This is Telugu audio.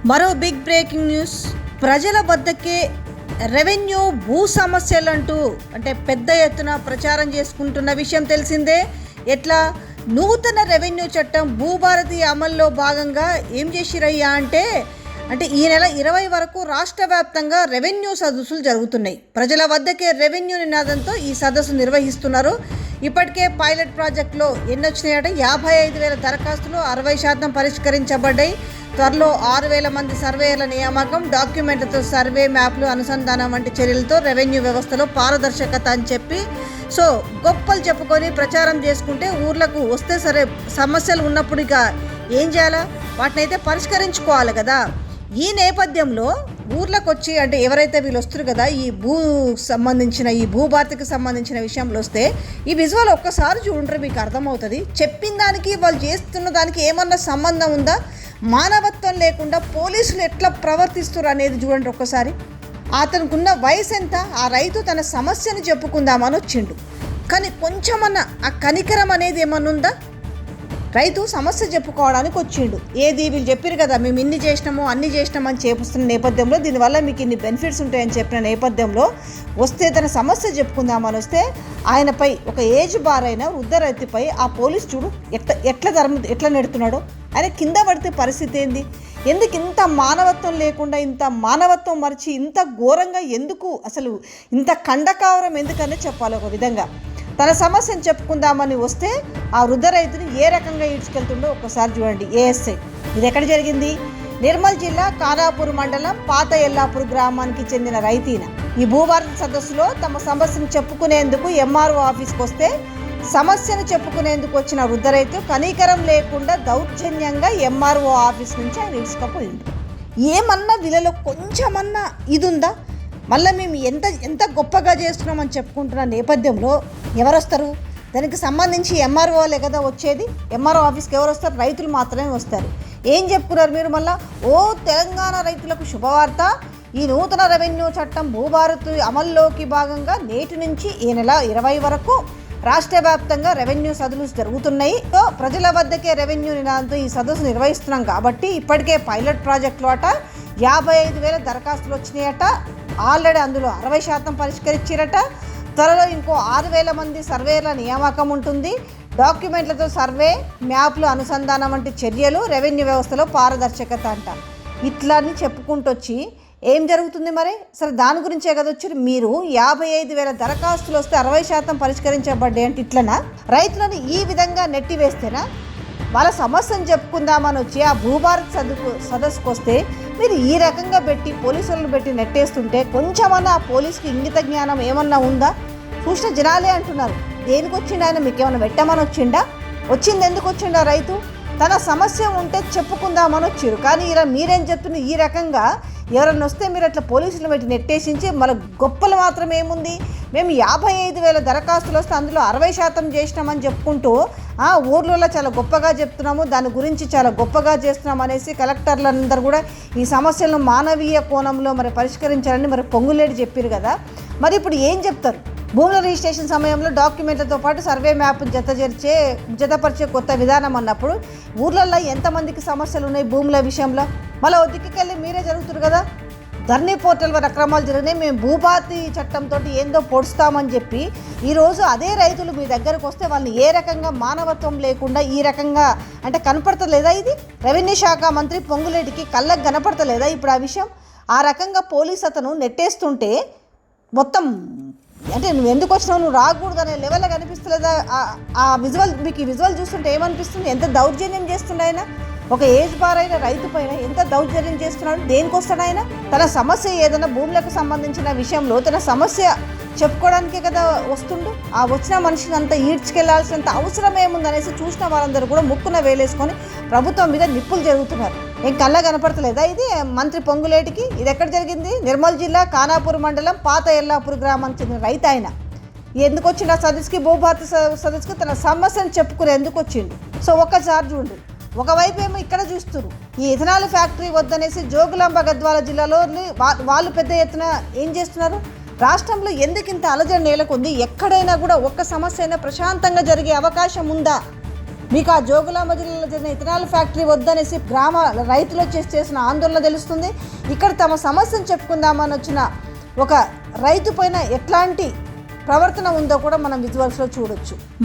మరో బిగ్ బ్రేకింగ్ న్యూస్. ప్రజల వద్దకే రెవెన్యూ భూ సమస్యలంటూ అంటే పెద్ద ఎత్తున ప్రచారం చేసుకుంటున్న విషయం తెలిసిందే. ఎట్లా నూతన రెవెన్యూ చట్టం భూభారతి అమల్లో భాగంగా ఏం చేసిరయ్యా అంటే ఈ నెల 20 వరకు రాష్ట్ర వ్యాప్తంగా రెవెన్యూ సదస్సులు జరుగుతున్నాయి. ప్రజల వద్దకే రెవెన్యూ నినాదంతో ఈ సదస్సు నిర్వహిస్తున్నారు. ఇప్పటికే పైలట్ ప్రాజెక్టులో ఎన్ని వచ్చినాయంటే 55,000 దరఖాస్తులు 60% పరిష్కరించబడ్డాయి. త్వరలో 6,000 మంది సర్వేయర్ల నియామకం, డాక్యుమెంట్లతో సర్వే మ్యాప్లు అనుసంధానం వంటి చర్యలతో రెవెన్యూ వ్యవస్థలో పారదర్శకత అని చెప్పి గొప్పలు చెప్పుకొని ప్రచారం చేసుకుంటే ఊర్లకు వస్తే సరే, సమస్యలు ఉన్నప్పుడు ఇక ఏం చేయాలా, వాటిని అయితే పరిష్కరించుకోవాలి కదా. ఈ నేపథ్యంలో ఊర్లకు వచ్చి ఎవరైతే వీళ్ళు వస్తారు కదా, ఈ భూభారతికి సంబంధించిన విషయంలో వస్తే ఈ విజువల్ ఒక్కసారి చూడండి, మీకు అర్థమవుతుంది. చెప్పిన దానికి వాళ్ళు చేస్తున్న దానికి ఏమన్నా సంబంధం ఉందా, మానవత్వం లేకుండా పోలీసులు ఎట్లా ప్రవర్తిస్తారు అనేది చూడండి ఒక్కసారి. అతనుకున్న వయసు ఎంత, ఆ రైతు తన సమస్యను చెప్పుకుందామని వచ్చిండు, కానీ కొంచెమన్నా ఆ కనికరం అనేది ఏమన్నా ఉందా? రైతు సమస్య చెప్పుకోవడానికి వచ్చిండు. ఏది వీళ్ళు చెప్పారు కదా, మేము ఇన్ని చేసినాము అన్ని చేసినామని చేపిస్తున్న నేపథ్యంలో, దీనివల్ల మీకు ఇన్ని బెనిఫిట్స్ ఉంటాయని చెప్పిన నేపథ్యంలో వస్తే తన సమస్య చెప్పుకుందామని వస్తే ఆయనపై ఒక ఏజ్ బార్ అయిన వృద్ధ రైతుపై ఆ పోలీసు చూడు ఎట్లా నెడుతున్నాడో. ఆయన కింద పడితే పరిస్థితి ఏంది? ఎందుకు ఇంత మానవత్వం లేకుండా, ఇంత మానవత్వం మరిచి ఇంత ఘోరంగా ఎందుకు, అసలు ఇంత ఖండకావరం ఎందుకనే చెప్పాలి. ఒక విధంగా తన సమస్యను చెప్పుకుందామని వస్తే ఆ వృద్ధ రైతుని ఏ రకంగా ఈడ్చుకెళ్తుండో ఒక్కసారి చూడండి. ఏఎస్ఐ ఇది ఎక్కడ జరిగింది? నిర్మల్ జిల్లా ఖానాపూర్ మండలం పాత ఎల్లాపూర్ గ్రామానికి చెందిన రైతీన ఈ భూభారతి సదస్సులో తమ సమస్యను చెప్పుకునేందుకు ఎంఆర్ఓ ఆఫీస్కి వస్తే సమస్యను చెప్పుకునేందుకు వచ్చిన వృద్ధ రైతు కనీకరం లేకుండా దౌర్జన్యంగా ఎంఆర్ఓ ఆఫీస్ నుంచి ఆయన ఇసుకపోయింది. ఏమన్నా వీళ్ళలో కొంచెమన్నా ఇది ఉందా? మళ్ళీ మేము ఎంత గొప్పగా చేస్తున్నామని చెప్పుకుంటున్న నేపథ్యంలో ఎవరు వస్తారు? దానికి సంబంధించి ఎంఆర్ఓలే కదా వచ్చేది. ఎంఆర్ఓ ఆఫీస్కి ఎవరు వస్తారు? రైతులు మాత్రమే వస్తారు. ఏం చెప్పుకున్నారు మీరు మళ్ళా? తెలంగాణ రైతులకు శుభవార్త, ఈ నూతన రెవెన్యూ చట్టం భూభారతి అమల్లోకి భాగంగా నేటి నుంచి ఈ నెల 20 వరకు రాష్ట్ర వ్యాప్తంగా రెవెన్యూ సదస్సులు జరుగుతున్నాయి. ప్రజల వద్దకే రెవెన్యూ నినాదంతో ఈ సదస్సు నిర్వహిస్తున్నాం కాబట్టి ఇప్పటికే పైలట్ ప్రాజెక్టులో 55,000 దరఖాస్తులు వచ్చినాయట. ఆల్రెడీ అందులో 60% పరిష్కరించారట. త్వరలో ఇంకో 6,000 మంది సర్వేయర్ల నియామకం ఉంటుంది. డాక్యుమెంట్లతో సర్వే, మ్యాప్లు అనుసంధానం వంటి చర్యలు, రెవెన్యూ వ్యవస్థలో పారదర్శకత అంట. ఇట్లా అని చెప్పుకుంటూ వచ్చి ఏం జరుగుతుంది మరి? సరే, దాని గురించే కదా వచ్చారు మీరు. 55,000 దరఖాస్తులు వస్తే 60% పరిష్కరించబడ్డాయి అంటే ఇట్లనా? రైతులను ఈ విధంగా నెట్టివేస్తేనా? వాళ్ళ సమస్యను చెప్పుకుందామని వచ్చి ఆ భూభారత్ సదస్సుకు వస్తే మీరు ఈ రకంగా పెట్టి పోలీసులను పెట్టి నెట్టేస్తుంటే కొంచెమన్నా ఆ పోలీసుకి ఇంగిత జ్ఞానం ఏమన్నా ఉందా? చూసిన జనాలే అంటున్నారు, దేనికి వచ్చిండు ఆయన, మీకు ఏమైనా పెట్టమని వచ్చిండా? వచ్చింది ఎందుకు వచ్చిండా? రైతు తన సమస్య ఉంటే చెప్పుకుందామని వచ్చారు. కానీ ఇలా మీరేం చెప్తున్నారు? ఈ రకంగా ఎవరన్నా వస్తే మీరు అట్లా పోలీసులు పెట్టి నెట్టేసించి మన గొప్పలు మాత్రం ఏముంది, మేము 55,000 దరఖాస్తులు వస్తే అందులో 60% చేసినామని చెప్పుకుంటూ ఊర్లలో చాలా గొప్పగా చెప్తున్నాము, దాని గురించి చాలా గొప్పగా చేస్తున్నాం అనేసి కలెక్టర్లందరూ కూడా ఈ సమస్యలను మానవీయ కోణంలో పరిష్కరించాలని పొంగులేడి చెప్పారు కదా. మరి ఇప్పుడు ఏం చెప్తారు? భూముల రిజిస్ట్రేషన్ సమయంలో డాక్యుమెంట్లతో పాటు సర్వే మ్యాప్ జతపరిచే కొత్త విధానం అన్నప్పుడు ఊర్లలో ఎంతమందికి సమస్యలు ఉన్నాయి భూముల విషయంలో? మళ్ళీ ఒదిక్కికెళ్ళి మీరే జరుగుతారు కదా, ధర్నీ పోర్టల్ వల్ల అక్రమాలు జరిగినాయి, మేము భూభారతి చట్టంతో ఏందో పొడుస్తామని చెప్పి ఈరోజు అదే రైతులు మీ దగ్గరకు వస్తే వాళ్ళని ఏ రకంగా మానవత్వం లేకుండా ఈ రకంగా కనపడతలేదా? ఇది రెవెన్యూ శాఖ మంత్రి పొంగులేటికి కళ్ళకు కనపడతలేదా ఇప్పుడు ఆ విషయం? ఆ రకంగా పోలీస్ అతను నెట్టేస్తుంటే మొత్తం నువ్వు ఎందుకు వచ్చినావు, నువ్వు రాకూడదు అనే లెవెల్లో కనిపిస్తలేదా ఆ విజువల్? మీకు ఈ విజువల్ చూస్తుంటే ఏమనిపిస్తుంది? ఎంత దౌర్జన్యం చేస్తుండే ఆయన, ఒక ఏజ్ బార్ అయిన రైతు పైన ఎంత దౌర్జన్యం చేస్తున్నాడు. దేనికి వస్తాడు ఆయన? తన సమస్య ఏదైనా భూములకు సంబంధించిన విషయంలో తన సమస్య చెప్పుకోవడానికే కదా వస్తుండు. ఆ వచ్చిన మనిషిని అంతా ఈడ్చుకెళ్లాల్సినంత అవసరం ఏముందనేసి చూసిన వాళ్ళందరూ కూడా ముక్కున వేలేసుకొని ప్రభుత్వం మీద నిప్పులు జరుగుతున్నారు. ఏం కళ్ళ కనపడతలేదా ఇది మంత్రి పొంగులేటికి? ఇది ఎక్కడ జరిగింది? నిర్మల్ జిల్లా ఖానాపూర్ మండలం పాత ఎల్లాపూర్ గ్రామానికి చెందిన రైతు ఆయన. ఎందుకు వచ్చిండు ఆ సదస్సుకి? భూభారతి సదస్సుకి తన సమస్యను చెప్పుకుని ఎందుకు వచ్చిండు? ఒక్కసారి చూడండి. ఒకవైపు ఏమో ఇక్కడ చూస్తున్నారు, ఈ ఇథనాల్ ఫ్యాక్టరీ వద్దనేసి జోగులాంబ గద్వాల జిల్లాలో వాళ్ళు పెద్ద ఎత్తున ఏం చేస్తున్నారు? రాష్ట్రంలో ఎందుకు ఇంత అలజడి నెలకొంది? ఎక్కడైనా కూడా ఒక్క సమస్య అయినా ప్రశాంతంగా జరిగే అవకాశం ఉందా? మీకు ఆ జోగులాంబ జిల్లాలో జరిగిన ఇథనాల్ ఫ్యాక్టరీ వద్దనేసి గ్రామ రైతులు చేసిన ఆందోళన తెలుస్తుంది. ఇక్కడ తమ సమస్యను చెప్పుకుందామని వచ్చిన ఒక రైతు పైన ఎట్లాంటి ప్రవర్తన ఉందో కూడా మనం విజువల్స్లో చూడొచ్చు.